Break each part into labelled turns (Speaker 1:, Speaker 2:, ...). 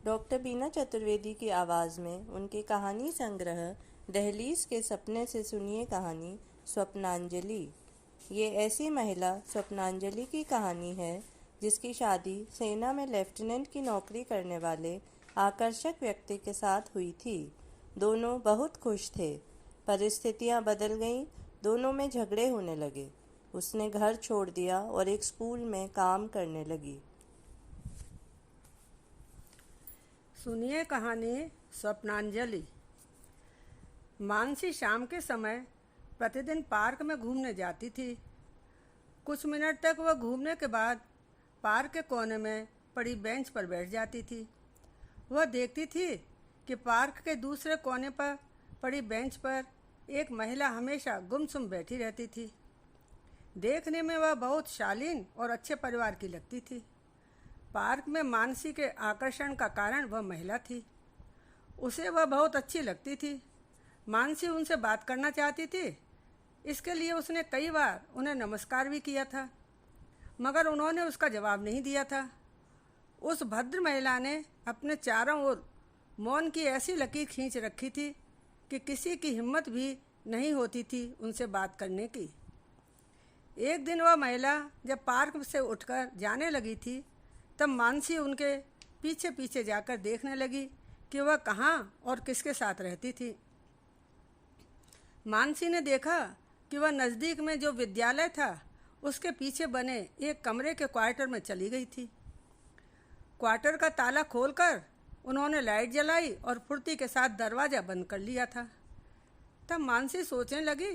Speaker 1: Doctor बीना चतुर्वेदी की आवाज़ में उनके कहानी संग्रह दहलीज के सपने से सुनिए कहानी स्वप्नांजलि। ये ऐसी महिला स्वप्नांजलि की कहानी है जिसकी शादी सेना में लेफ्टिनेंट की नौकरी करने वाले आकर्षक व्यक्ति के साथ हुई थी। दोनों बहुत खुश थे। परिस्थितियां बदल गईं, दोनों में झगड़े होने लगे। उसने घर छोड़ दिया और एक स्कूल में काम करने लगी।
Speaker 2: सुनिए कहानी स्वप्नांजलि। मानसी शाम के समय प्रतिदिन पार्क में घूमने जाती थी। कुछ मिनट तक वह घूमने के बाद पार्क के कोने में पड़ी बेंच पर बैठ जाती थी। वह देखती थी कि पार्क के दूसरे कोने पर पड़ी बेंच पर एक महिला हमेशा गुमसुम बैठी रहती थी। देखने में वह बहुत शालीन और अच्छे परिवार की लगती थी। पार्क में मानसी के आकर्षण का कारण वह महिला थी। उसे वह बहुत अच्छी लगती थी। मानसी उनसे बात करना चाहती थी। इसके लिए उसने कई बार उन्हें नमस्कार भी किया था, मगर उन्होंने उसका जवाब नहीं दिया था। उस भद्र महिला ने अपने चारों ओर मौन की ऐसी लकीर खींच रखी थी कि किसी की हिम्मत भी नहीं होती थी उनसे बात करने की। एक दिन वह महिला जब पार्क से उठकर जाने लगी थी, तब मानसी उनके पीछे पीछे जाकर देखने लगी कि वह कहाँ और किसके साथ रहती थी। मानसी ने देखा कि वह नज़दीक में जो विद्यालय था उसके पीछे बने एक कमरे के क्वार्टर में चली गई थी। क्वार्टर का ताला खोलकर उन्होंने लाइट जलाई और फुर्ती के साथ दरवाज़ा बंद कर लिया था। तब मानसी सोचने लगी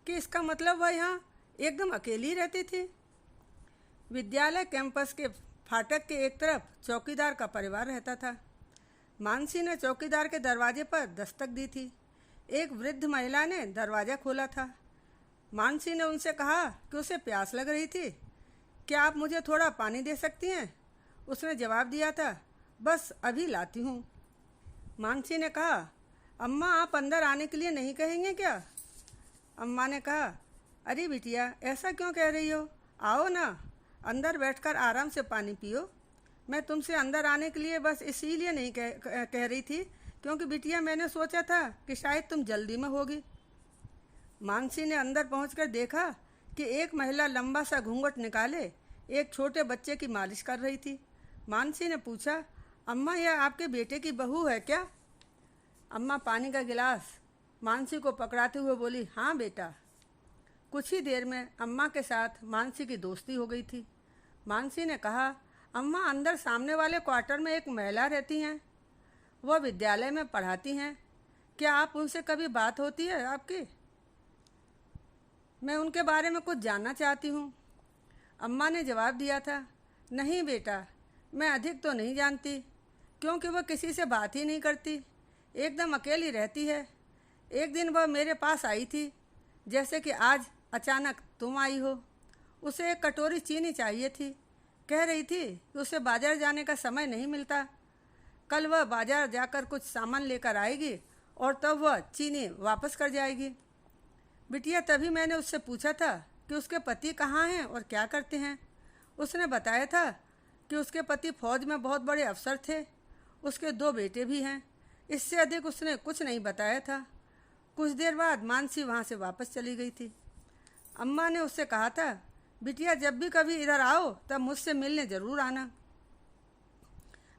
Speaker 2: कि इसका मतलब वह यहाँ एकदम अकेली रहती थी। विद्यालय कैंपस के फाटक के एक तरफ चौकीदार का परिवार रहता था। मानसी ने चौकीदार के दरवाजे पर दस्तक दी थी। एक वृद्ध महिला ने दरवाज़ा खोला था। मानसी ने उनसे कहा कि उसे प्यास लग रही थी। क्या आप मुझे थोड़ा पानी दे सकती हैं? उसने जवाब दिया था, बस अभी लाती हूँ। मानसी ने कहा, अम्मा आप अंदर आने के लिए नहीं कहेंगे क्या? अम्मा ने कहा, अरे बिटिया ऐसा क्यों कह रही हो? आओ ना, अंदर बैठकर आराम से पानी पियो। मैं तुमसे अंदर आने के लिए बस इसीलिए नहीं कह रही थी क्योंकि बिटिया मैंने सोचा था कि शायद तुम जल्दी में होगी। मानसी ने अंदर पहुंचकर देखा कि एक महिला लंबा सा घूंघट निकाले एक छोटे बच्चे की मालिश कर रही थी। मानसी ने पूछा, अम्मा यह आपके बेटे की बहू है क्या? अम्मा पानी का गिलास मानसी को पकड़ाते हुए बोली, हाँ बेटा। कुछ ही देर में अम्मा के साथ मानसी की दोस्ती हो गई थी। मानसी ने कहा, अम्मा अंदर सामने वाले क्वार्टर में एक महिला रहती हैं। वह विद्यालय में पढ़ाती हैं। क्या आप उनसे कभी बात होती है आपकी? मैं उनके बारे में कुछ जानना चाहती हूँ। अम्मा ने जवाब दिया था, नहीं बेटा, मैं अधिक तो नहीं जानती क्योंकि वह किसी से बात ही नहीं करती, एकदम अकेली रहती है। एक दिन वह मेरे पास आई थी, जैसे कि आज अचानक तुम आई हो। उसे एक कटोरी चीनी चाहिए थी। कह रही थी कि उसे बाजार जाने का समय नहीं मिलता। कल वह बाजार जाकर कुछ सामान लेकर आएगी और तब वह चीनी वापस कर जाएगी। बिटिया तभी मैंने उससे पूछा था कि उसके पति कहाँ हैं और क्या करते हैं। उसने बताया था कि उसके पति फौज में बहुत बड़े अफसर थे। उसके 2 बेटे भी हैं। इससे अधिक उसने कुछ नहीं बताया था। कुछ देर बाद मानसी वहाँ से वापस चली गई थी। अम्मा ने उससे कहा था, बिटिया जब भी कभी इधर आओ तब मुझसे मिलने ज़रूर आना।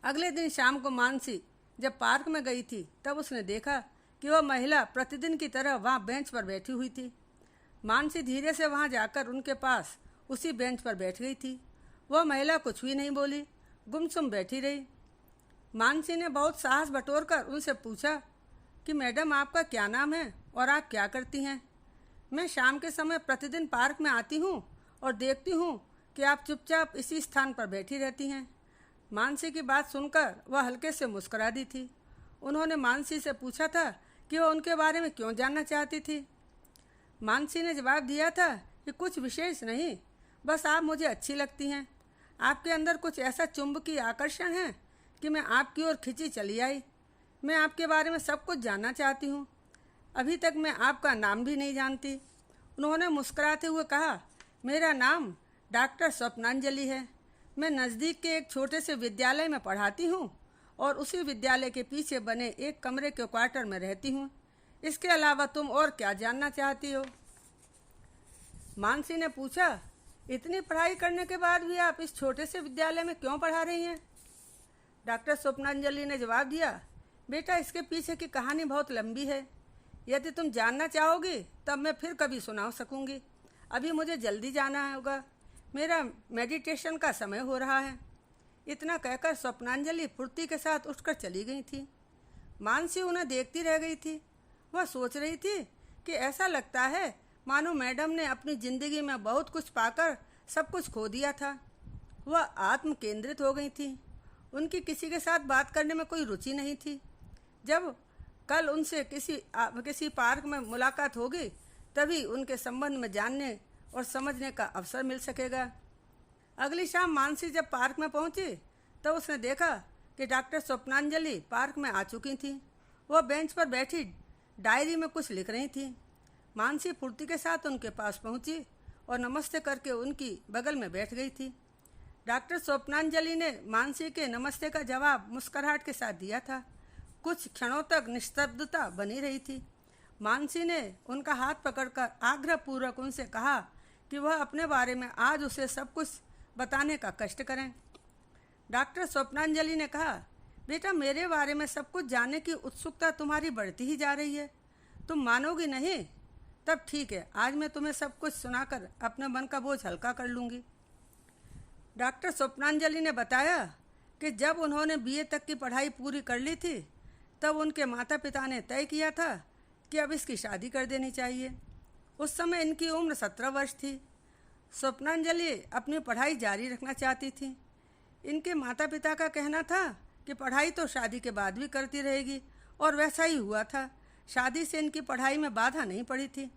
Speaker 2: अगले दिन शाम को मानसी जब पार्क में गई थी तब उसने देखा कि वह महिला प्रतिदिन की तरह वहाँ बेंच पर बैठी हुई थी। मानसी धीरे से वहाँ जाकर उनके पास उसी बेंच पर बैठ गई थी। वह महिला कुछ भी नहीं बोली, गुमसुम बैठी रही। मानसी ने बहुत साहस बटोरकर उनसे पूछा कि मैडम आपका क्या नाम है और आप क्या करती हैं? मैं शाम के समय प्रतिदिन पार्क में आती हूँ और देखती हूँ कि आप चुपचाप इसी स्थान पर बैठी रहती हैं। मानसी की बात सुनकर वह हल्के से मुस्कुरा दी थी। उन्होंने मानसी से पूछा था कि वह उनके बारे में क्यों जानना चाहती थी। मानसी ने जवाब दिया था कि कुछ विशेष नहीं, बस आप मुझे अच्छी लगती हैं। आपके अंदर कुछ ऐसा चुंबकीय आकर्षण है कि मैं आपकी ओर खिंची चली आई। मैं आपके बारे में सब कुछ जानना चाहती हूँ। अभी तक मैं आपका नाम भी नहीं जानती। उन्होंने मुस्कुराते हुए कहा, मेरा नाम डॉक्टर स्वप्नांजलि है। मैं नज़दीक के एक छोटे से विद्यालय में पढ़ाती हूँ और उसी विद्यालय के पीछे बने एक कमरे के क्वार्टर में रहती हूँ। इसके अलावा तुम और क्या जानना चाहती हो? मानसी ने पूछा। इतनी पढ़ाई करने के बाद भी आप इस छोटे से विद्यालय में क्यों पढ़ा रही हैं? डॉक्टर स्वप्नांजलि ने जवाब दिया, बेटा इसके पीछे की कहानी बहुत लंबी है। यदि तुम जानना चाहोगी तब मैं फिर कभी सुना सकूंगी। अभी मुझे जल्दी जाना होगा, मेरा मेडिटेशन का समय हो रहा है। इतना कहकर स्वप्नांजलि फुर्ती के साथ उठकर चली गई थी। मानसी उन्हें देखती रह गई थी। वह सोच रही थी कि ऐसा लगता है मानो मैडम ने अपनी जिंदगी में बहुत कुछ पाकर सब कुछ खो दिया था। वह आत्म केंद्रित हो गई थी। उनकी किसी के साथ बात करने में कोई रुचि नहीं थी। जब कल उनसे किसी पार्क में मुलाकात होगी तभी उनके संबंध में जानने और समझने का अवसर मिल सकेगा। अगली शाम मानसी जब पार्क में पहुंची तब उसने देखा कि डॉक्टर स्वप्नांजलि पार्क में आ चुकी थी। वह बेंच पर बैठी डायरी में कुछ लिख रही थी। मानसी फुर्ती के साथ उनके पास पहुंची और नमस्ते करके उनकी बगल में बैठ गई थी। डॉक्टर स्वप्नांजलि ने मानसी के नमस्ते का जवाब मुस्कुराहट के साथ दिया था। कुछ क्षणों तक निस्तब्धता बनी रही थी। मानसी ने उनका हाथ पकड़कर आग्रहपूर्वक उनसे कहा कि वह अपने बारे में आज उसे सब कुछ बताने का कष्ट करें। डॉक्टर स्वप्नांजलि ने कहा, बेटा मेरे बारे में सब कुछ जानने की उत्सुकता तुम्हारी बढ़ती ही जा रही है। तुम मानोगी नहीं? तब ठीक है, आज मैं तुम्हें सब कुछ सुनाकर अपने मन का बोझ हल्का कर लूँगी। डॉक्टर स्वप्नांजलि ने बताया कि जब उन्होंने बीए तक की पढ़ाई पूरी कर ली थी तब उनके माता पिता ने तय किया था कि अब इसकी शादी कर देनी चाहिए। उस समय इनकी उम्र 17 वर्ष थी। स्वप्नांजलि अपनी पढ़ाई जारी रखना चाहती थी। इनके माता पिता का कहना था कि पढ़ाई तो शादी के बाद भी करती रहेगी और वैसा ही हुआ था। शादी से इनकी पढ़ाई में बाधा नहीं पड़ी थी।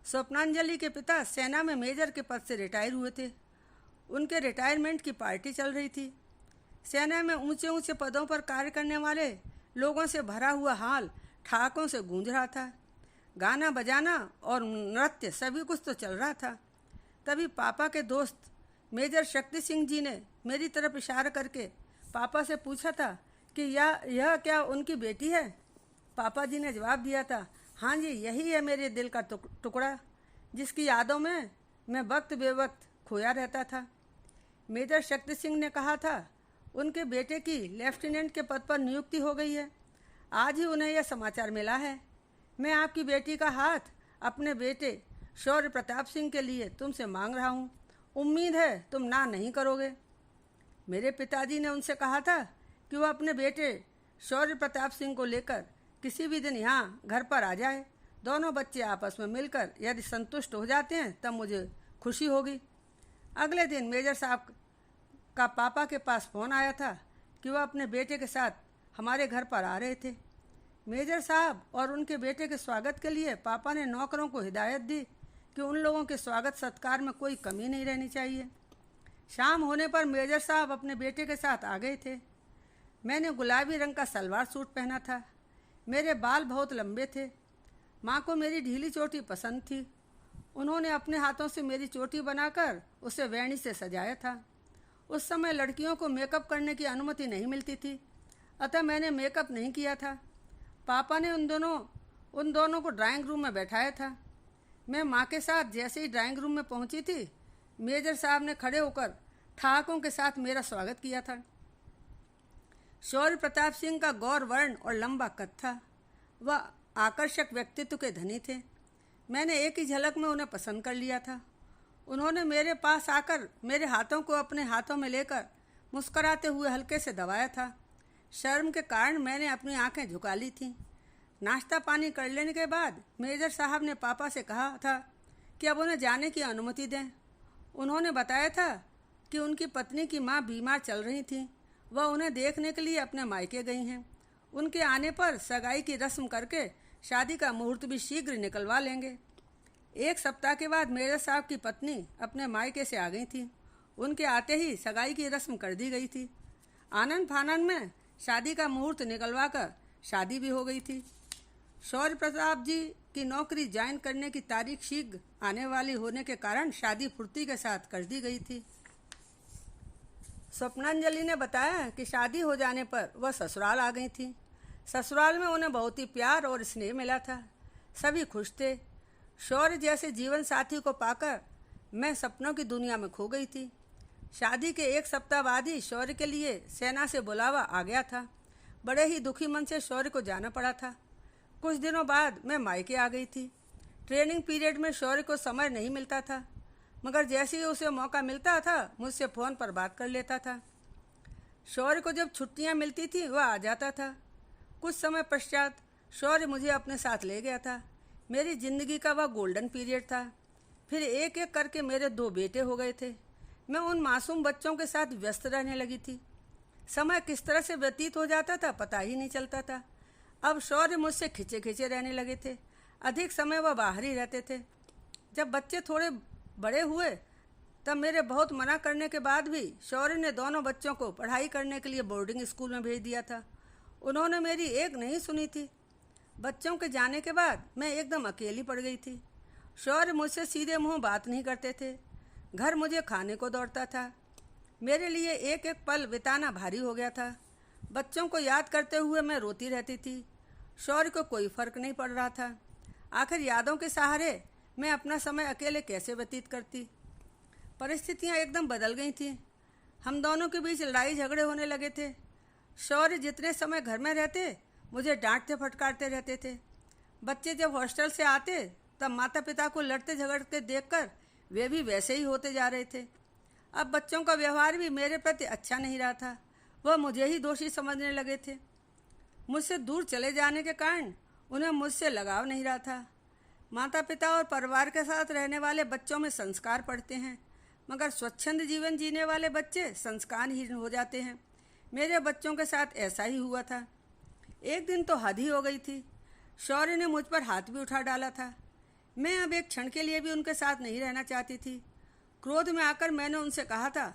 Speaker 2: स्वप्नांजलि के पिता सेना में मेजर के पद से रिटायर हुए थे। उनके रिटायरमेंट की पार्टी चल रही थी। सेना में ऊंचे ऊंचे पदों पर कार्य करने वाले लोगों से भरा हुआ हॉल ठहाकों से गूंज रहा था। गाना बजाना और नृत्य सभी कुछ तो चल रहा था। तभी पापा के दोस्त मेजर शक्ति सिंह जी ने मेरी तरफ इशारा करके पापा से पूछा था कि यह क्या उनकी बेटी है? पापा जी ने जवाब दिया था, हाँ जी, यही है मेरे दिल का टुकड़ा जिसकी यादों में मैं वक्त बेवक्त खोया रहता था। मेजर शक्ति सिंह ने कहा था उनके बेटे की लेफ्टिनेंट के पद पर नियुक्ति हो गई है। आज ही उन्हें यह समाचार मिला है। मैं आपकी बेटी का हाथ अपने बेटे शौर्य प्रताप सिंह के लिए तुमसे मांग रहा हूँ। उम्मीद है तुम ना नहीं करोगे। मेरे पिताजी ने उनसे कहा था कि वह अपने बेटे शौर्य प्रताप सिंह को लेकर किसी भी दिन यहाँ घर पर आ जाए। दोनों बच्चे आपस में मिलकर यदि संतुष्ट हो जाते हैं तब मुझे खुशी होगी। अगले दिन मेजर साहब का पापा के पास फ़ोन आया था कि वह अपने बेटे के साथ हमारे घर पर आ रहे थे। मेजर साहब और उनके बेटे के स्वागत के लिए पापा ने नौकरों को हिदायत दी कि उन लोगों के स्वागत सत्कार में कोई कमी नहीं रहनी चाहिए। शाम होने पर मेजर साहब अपने बेटे के साथ आ गए थे। मैंने गुलाबी रंग का सलवार सूट पहना था। मेरे बाल बहुत लंबे थे। माँ को मेरी ढीली चोटी पसंद थी। उन्होंने अपने हाथों से मेरी चोटी बनाकर उसे वेणी से सजाया था। उस समय लड़कियों को मेकअप करने की अनुमति नहीं मिलती थी, अतः मैंने मेकअप नहीं किया था। पापा ने उन दोनों को ड्राइंग रूम में बैठाया था। मैं माँ के साथ जैसे ही ड्राइंग रूम में पहुँची थी, मेजर साहब ने खड़े होकर ठहाकों के साथ मेरा स्वागत किया था। शौर्य प्रताप सिंह का गौर वर्ण और लंबा कद था। वह आकर्षक व्यक्तित्व के धनी थे। मैंने एक ही झलक में उन्हें पसंद कर लिया था। उन्होंने मेरे पास आकर मेरे हाथों को अपने हाथों में लेकर मुस्कुराते हुए हल्के से दबाया था। शर्म के कारण मैंने अपनी आंखें झुका ली थीं। नाश्ता पानी कर लेने के बाद मेजर साहब ने पापा से कहा था कि अब उन्हें जाने की अनुमति दें। उन्होंने बताया था कि उनकी पत्नी की मां बीमार चल रही थी। वह उन्हें देखने के लिए अपने मायके गई हैं। उनके आने पर सगाई की रस्म करके शादी का मुहूर्त भी शीघ्र निकलवा लेंगे। 1 सप्ताह के बाद मेजर साहब की पत्नी अपने मायके से आ गई थी। उनके आते ही सगाई की रस्म कर दी गई थी। आनंद फानंद में शादी का मुहूर्त निकलवा कर शादी भी हो गई थी। शौर्य प्रताप जी की नौकरी ज्वाइन करने की तारीख शीघ्र आने वाली होने के कारण शादी फुर्ती के साथ कर दी गई थी। स्वप्नांजलि ने बताया कि शादी हो जाने पर वह ससुराल आ गई थी। ससुराल में उन्हें बहुत ही प्यार और स्नेह मिला था। सभी खुश थे। शौर्य जैसे जीवन साथी को पाकर मैं सपनों की दुनिया में खो गई थी। शादी के 1 सप्ताह बाद ही शौर्य के लिए सेना से बुलावा आ गया था। बड़े ही दुखी मन से शौर्य को जाना पड़ा था। कुछ दिनों बाद मैं मायके आ गई थी। ट्रेनिंग पीरियड में शौर्य को समय नहीं मिलता था, मगर जैसे ही उसे मौका मिलता था मुझसे फ़ोन पर बात कर लेता था। शौर्य को जब छुट्टियां मिलती थी वह आ जाता था। कुछ समय पश्चात शौर्य मुझे अपने साथ ले गया था। मेरी ज़िंदगी का वह गोल्डन पीरियड था। फिर एक एक करके मेरे 2 बेटे हो गए थे। मैं उन मासूम बच्चों के साथ व्यस्त रहने लगी थी। समय किस तरह से व्यतीत हो जाता था पता ही नहीं चलता था। अब शौर्य मुझसे खिंचे खिंचे रहने लगे थे। अधिक समय वह बाहर ही रहते थे। जब बच्चे थोड़े बड़े हुए तब मेरे बहुत मना करने के बाद भी शौर्य ने दोनों बच्चों को पढ़ाई करने के लिए बोर्डिंग स्कूल में भेज दिया था। उन्होंने मेरी एक नहीं सुनी थी। बच्चों के जाने के बाद मैं एकदम अकेली पड़ गई थी। शौर्य मुझसे सीधे मुंह बात नहीं करते थे। घर मुझे खाने को दौड़ता था। मेरे लिए एक एक पल बिताना भारी हो गया था। बच्चों को याद करते हुए मैं रोती रहती थी। शौर्य को कोई फर्क नहीं पड़ रहा था। आखिर यादों के सहारे मैं अपना समय अकेले कैसे व्यतीत करती। परिस्थितियां एकदम बदल गई थीं। हम दोनों के बीच लड़ाई झगड़े होने लगे थे। शौर्य जितने समय घर में रहते मुझे डांटते फटकारते रहते थे। बच्चे जब हॉस्टल से आते तब माता पिता को लड़ते झगड़ते देखकर वे भी वैसे ही होते जा रहे थे। अब बच्चों का व्यवहार भी मेरे प्रति अच्छा नहीं रहा था। वह मुझे ही दोषी समझने लगे थे। मुझसे दूर चले जाने के कारण उन्हें मुझसे लगाव नहीं रहा था। माता पिता और परिवार के साथ रहने वाले बच्चों में संस्कार पड़ते हैं, मगर स्वच्छंद जीवन जीने वाले बच्चे संस्कारहीन हो जाते हैं। मेरे बच्चों के साथ ऐसा ही हुआ था। एक दिन तो हद ही हो गई थी। शौर्य ने मुझ पर हाथ भी उठा डाला था। मैं अब एक क्षण के लिए भी उनके साथ नहीं रहना चाहती थी। क्रोध में आकर मैंने उनसे कहा था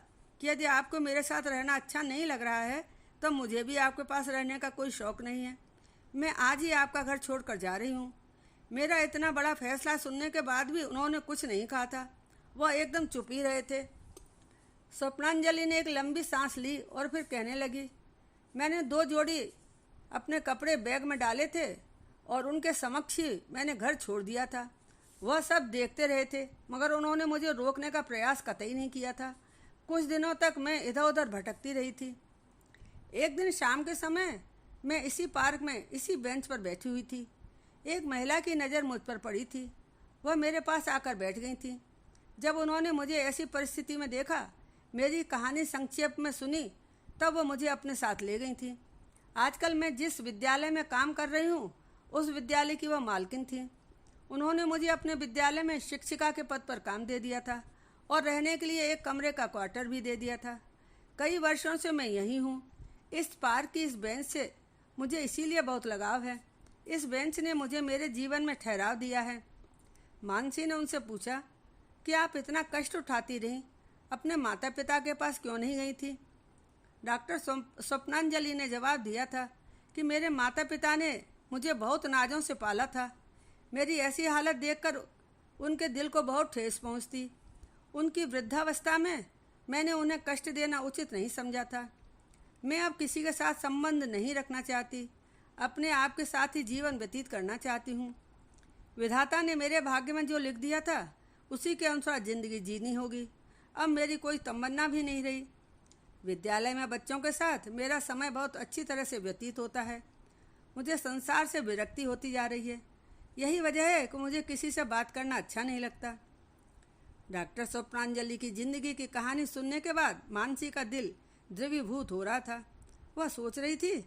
Speaker 2: कि यदि आपको मेरे साथ रहना अच्छा नहीं लग रहा है तो मुझे भी आपके पास रहने का कोई शौक़ नहीं है। मैं आज ही आपका घर छोड़कर जा रही हूँ। मेरा इतना बड़ा फैसला सुनने के बाद भी उन्होंने कुछ नहीं कहा था। वह एकदम चुप ही रहे थे। स्वप्नांजलि ने एक लंबी सांस ली और फिर कहने लगी, मैंने 2 जोड़ी अपने कपड़े बैग में डाले थे और उनके समक्ष ही मैंने घर छोड़ दिया था। वह सब देखते रहे थे, मगर उन्होंने मुझे रोकने का प्रयास कतई नहीं किया था। कुछ दिनों तक मैं इधर उधर भटकती रही थी। एक दिन शाम के समय मैं इसी पार्क में इसी बेंच पर बैठी हुई थी। एक महिला की नज़र मुझ पर पड़ी थी। वह मेरे पास आकर बैठ गई थी। जब उन्होंने मुझे ऐसी परिस्थिति में देखा, मेरी कहानी संक्षेप में सुनी, तब वो मुझे अपने साथ ले गई थी। आजकल मैं जिस विद्यालय में काम कर रही हूँ उस विद्यालय की वह मालकिन थी। उन्होंने मुझे अपने विद्यालय में शिक्षिका के पद पर काम दे दिया था और रहने के लिए एक कमरे का क्वार्टर भी दे दिया था। कई वर्षों से मैं यहीं हूँ। इस पार्क की इस बेंच से मुझे इसीलिए बहुत लगाव है। इस बेंच ने मुझे मेरे जीवन में ठहराव दिया है। मानसी ने उनसे पूछा कि आप इतना कष्ट उठाती रहीं, अपने माता पिता के पास क्यों नहीं गई थी? डॉक्टर स्वप्नांजलि ने जवाब दिया था कि मेरे माता पिता ने मुझे बहुत नाजों से पाला था। मेरी ऐसी हालत देखकर उनके दिल को बहुत ठेस पहुंचती। उनकी वृद्धावस्था में मैंने उन्हें कष्ट देना उचित नहीं समझा था। मैं अब किसी के साथ संबंध नहीं रखना चाहती। अपने आप के साथ ही जीवन व्यतीत करना चाहती हूँ। विधाता ने मेरे भाग्य में जो लिख दिया था उसी के अनुसार ज़िंदगी जीनी होगी। अब मेरी कोई तमन्ना भी नहीं रही। विद्यालय में बच्चों के साथ मेरा समय बहुत अच्छी तरह से व्यतीत होता है। मुझे संसार से विरक्ति होती जा रही है। यही वजह है कि मुझे किसी से बात करना अच्छा नहीं लगता। डॉक्टर स्वप्नांजलि की ज़िंदगी की कहानी सुनने के बाद मानसी का दिल द्रवीभूत हो रहा था। वह सोच रही थी,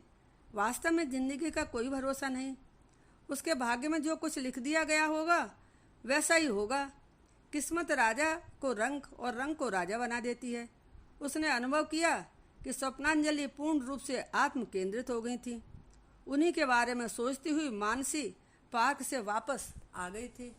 Speaker 2: वास्तव में ज़िंदगी का कोई भरोसा नहीं। उसके भाग्य में जो कुछ लिख दिया गया होगा वैसा ही होगा। किस्मत राजा को रंक और रंग को राजा बना देती है। उसने अनुभव किया कि स्वप्नांजलि पूर्ण रूप से आत्म केंद्रित हो गई थी। उन्हीं के बारे में सोचती हुई मानसी पार्क से वापस आ गई थी।